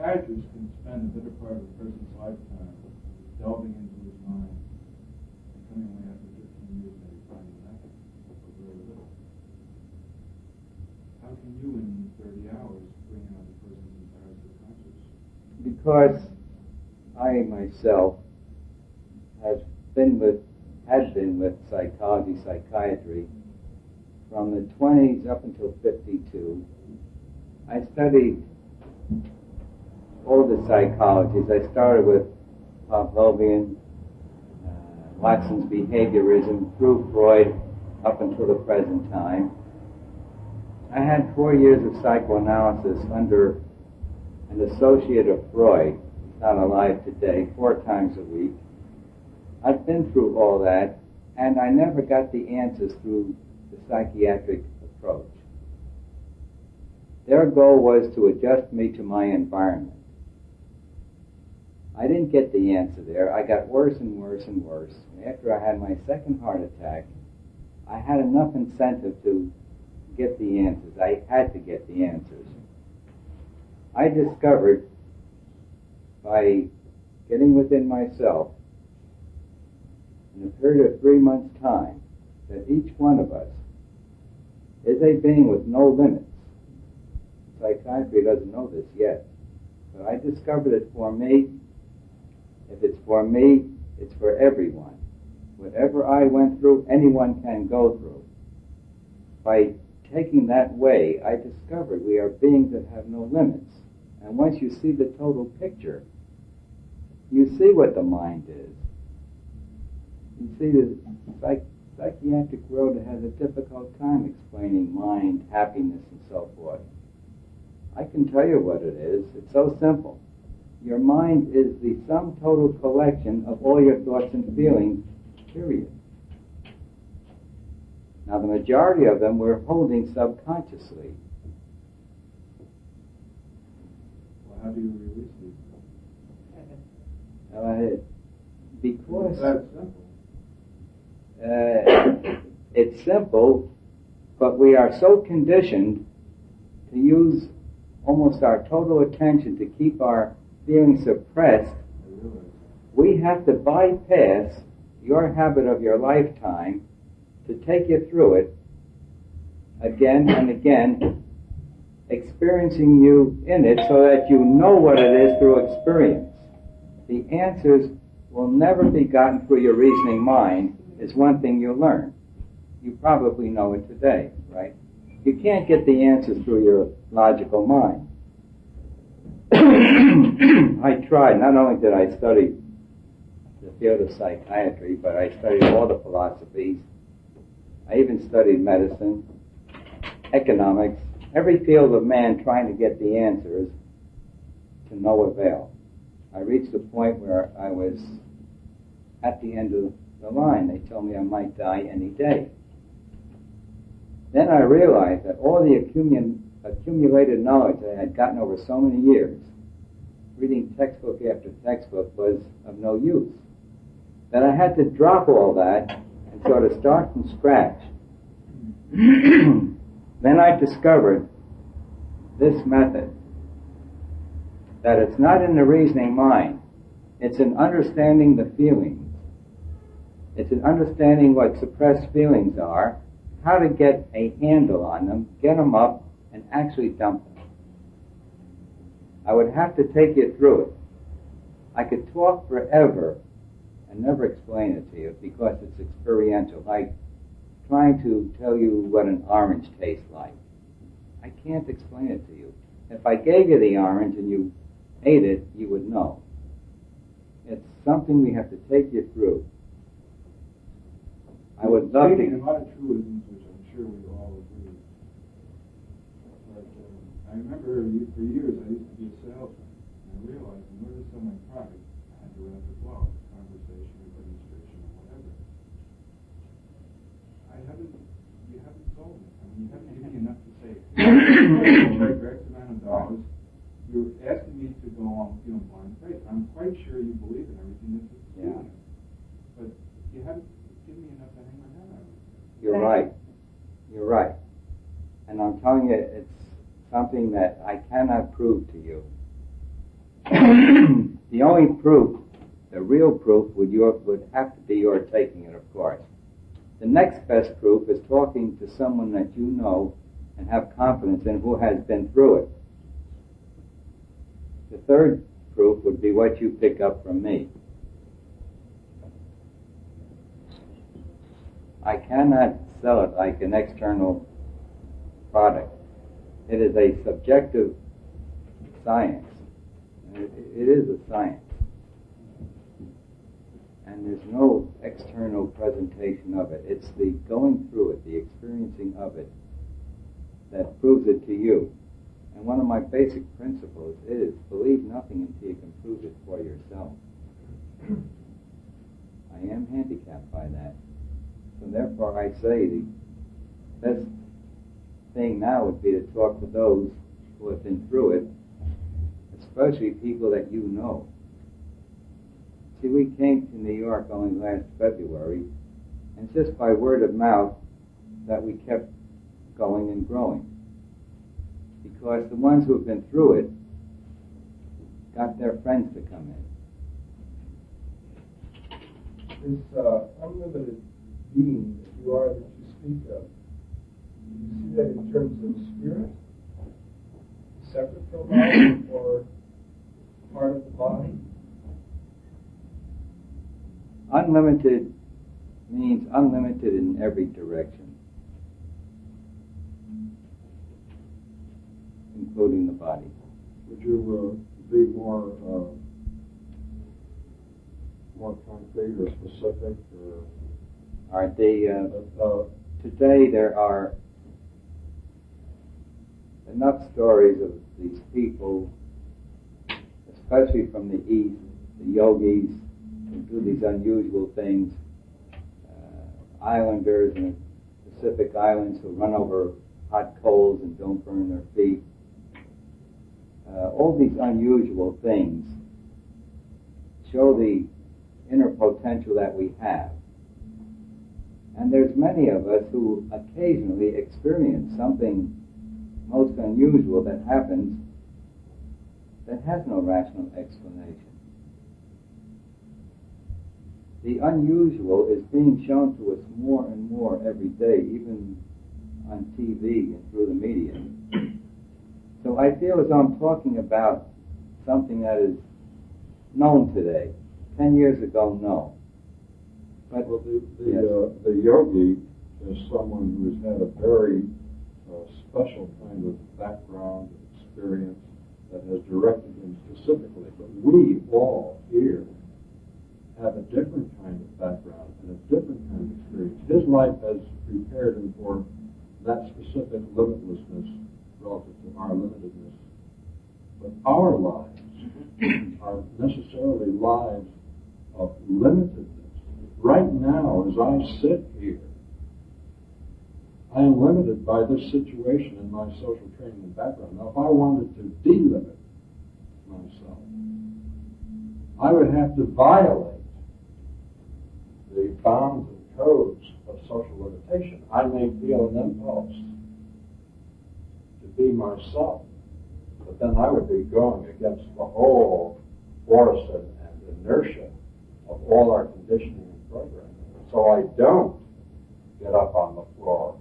psychiatrist can spend a better part of a person's lifetime delving into his mind and coming away after 15 years maybe finding nothing or very little. How can you in 30 hours bring out a person's entire subconscious? Because I myself had been with psychology, psychiatry from the 20s up until 52. I studied all the psychologies. I started with Pavlovian, Watson's behaviorism, through Freud up until the present time. I had 4 years of psychoanalysis under an associate of Freud, he's not alive today, 4 times a week. I've been through all that, and I never got the answers through the psychiatric approach. Their goal was to adjust me to my environment. I didn't get the answer there. I got worse and worse and worse. After I had my second heart attack, I had enough incentive to get the answers. I had to get the answers. I discovered by getting within myself in a period of 3 months' time that each one of us is a being with no limits. Psychiatry doesn't know this yet, but I discovered it for me. If it's for me, it's for everyone. Whatever I went through, anyone can go through. By taking that way, I discovered we are beings that have no limits. And once you see the total picture, you see what the mind is. You see the psychiatric world has a difficult time explaining mind, happiness, and so forth. I can tell you what it is. It's so simple. Your mind is the sum total collection of all your thoughts and feelings, period. Now, the majority of them we're holding subconsciously. Well, how do you release these? Because it's that simple. It's simple, but we are so conditioned to use almost our total attention to keep our feelings suppressed. We have to bypass your habit of your lifetime to take you through it again and again, experiencing you in it so that you know what it is through experience. The answers will never be gotten through your reasoning mind is one thing you learn. You probably know it today, right? You can't get the answers through your logical mind. I tried. Not only did I study the field of psychiatry, but I studied all the philosophies. I even studied medicine, economics, every field of man trying to get the answers to no avail. I reached the point where I was at the end of the line. They told me I might die any day. Then I realized that all the accumulated knowledge that I had gotten over so many years, reading textbook after textbook, was of no use. That I had to drop all that and sort of start from scratch. Then I discovered this method, that it's not in the reasoning mind, it's in understanding the feelings. It's in understanding what suppressed feelings are, how to get a handle on them, get them up, and actually dump them. I would have to take you through it. I could talk forever and never explain it to you because it's experiential, like trying to tell you what an orange tastes like. I can't explain it to you. If I gave you the orange and you ate it, you would know. It's something we have to take you through. I would love to. A lot of truisms, which I'm sure we all agree. But I remember for years I used to be a salesman, and I realized in order to sell my product, I had to write a blog, conversation, or demonstration, or whatever. You haven't sold me. I mean, you haven't given me enough to say. Check for X amount of dollars. You're asking me to go on, blind faith. I'm quite sure you believe in everything that's Yeah. But you haven't given me enough to hang my hat on. You're right. You're right. And I'm telling you, it's something that I cannot prove to you. The only proof, the real proof, would have to be your taking it, of course. The next best proof is talking to someone that you know and have confidence in who has been through it. The third proof would be what you pick up from me. I cannot sell it like an external product. It is a subjective science. It is a science. And there's no external presentation of it. It's the going through it, the experiencing of it, that proves it to you. And one of my basic principles is believe nothing until you can prove it for yourself. I am handicapped by that. So therefore I say the best thing now would be to talk to those who have been through it, especially people that you know. See, we came to New York only last February, and just by word of mouth that we kept going and growing. Because the ones who have been through it got their friends to come in. This unlimited being that you are, that you speak of, do you see that in terms of spirit, separate from body, or part of the body? Unlimited means unlimited in every direction, including the body. Would you be more concrete or specific? Today there are enough stories of these people, especially from the East, the yogis, who do these unusual things, islanders in the Pacific Islands who run over hot coals and don't burn their feet. All these unusual things show the inner potential that we have. And there's many of us who occasionally experience something most unusual that happens that has no rational explanation. The unusual is being shown to us more and more every day, even on TV and through the media. So I feel as though I'm talking about something that is known today. 10 years ago, no. But well, the yogi is someone who has had a very special kind of background and experience that has directed him specifically. But we all here have a different kind of background and a different kind of experience. His life has prepared him for that specific limitlessness relative to our limitedness. But our lives are necessarily lives of limitedness. Right now, as I sit here, I am limited by this situation and my social training and background. Now, if I wanted to delimit myself, I would have to violate the bounds and codes of social limitation. I may feel an impulse to be myself, but then I would be going against the whole force and inertia of all our conditioning and programming. So I don't get up on the floor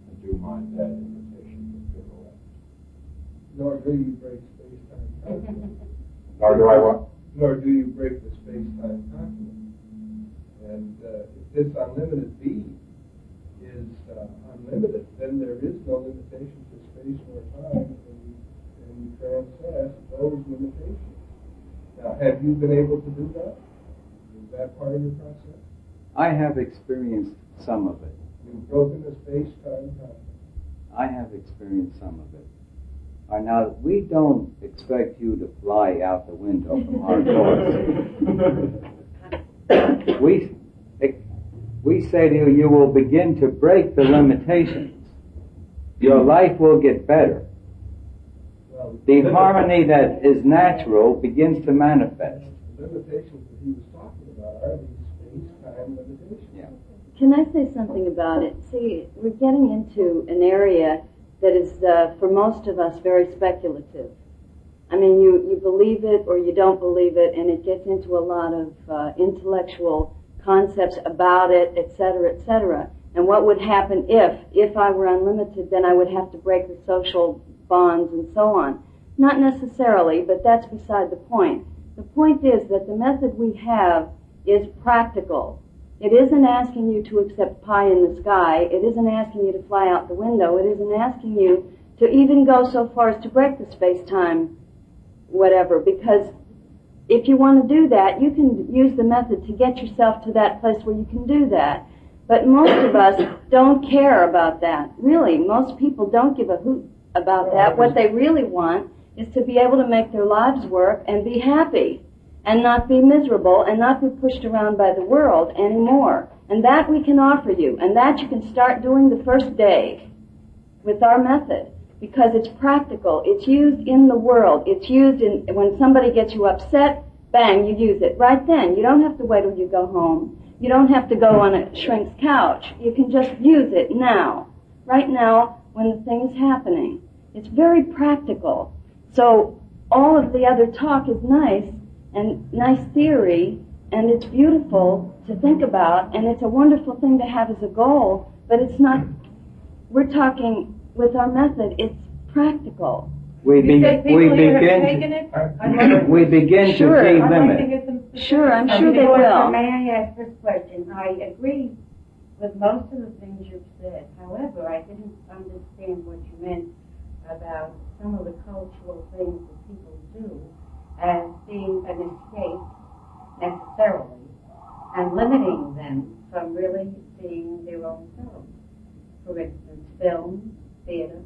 and do my bad imitation of pirouette. Nor do you break space-time continuum. Nor do I what? Nor do you break the space-time continuum. And if this unlimited being is unlimited, then there is no limitation to space nor time, and you transcend those limitations. Now, have you been able to do that? Is that part of your process? I have experienced some of it. You've broken the space-time continuum. I have experienced some of it. Now, we don't expect you to fly out the window from our course. We say to you, you will begin to break the limitations. Your life will get better. Well, The harmony that is natural begins to manifest. the limitations that he was talking about are these space-time limitations. Yeah. Can I say something about it? See, we're getting into an area that is, for most of us, very speculative. I mean, you believe it or you don't believe it, and it gets into a lot of intellectual concepts about it, et cetera, et cetera. And what would happen if I were unlimited, then I would have to break the social bonds and so on. Not necessarily, but that's beside the point. The point is that the method we have is practical. It isn't asking you to accept pie in the sky. It isn't asking you to fly out the window. It isn't asking you to even go so far as to break the space-time whatever, because if you want to do that, you can use the method to get yourself to that place where you can do that. But most of us don't care about that. Really, most people don't give a hoot about that. What they really want is to be able to make their lives work and be happy and not be miserable and not be pushed around by the world anymore. And that we can offer you, and that you can start doing the first day with our method, because it's practical. It's used in the world. It's used in when somebody gets you upset, bang, you use it right then. You don't have to wait till you go home. You don't have to go on a shrink's couch. You can just use it now, right now, when the thing is happening. It's very practical. So all of the other talk is nice and nice theory, and it's beautiful to think about, and it's a wonderful thing to have as a goal, but it's not, we're talking with our method, it's practical. We begin to Sure. delimit. Sure, I'm sure they will. May I ask this question? I agree with most of the things you've said. However, I didn't understand what you meant about some of the cultural things that people do as being an escape necessarily and limiting them from really being their own selves. For instance, film, theater.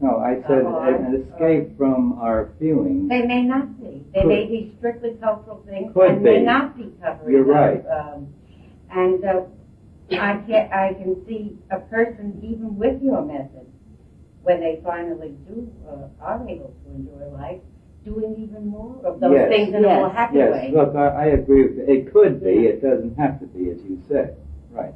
No, I said an escape from our feelings. They may not be. They may be strictly cultural things Could and be. may not be covering. You're right. I can see a person, even with your method, when they finally are able to enjoy life, doing even more of those Yes. things in a more happy Yes, way. look, I agree with you. It could be. It doesn't have to be, as you said. Right.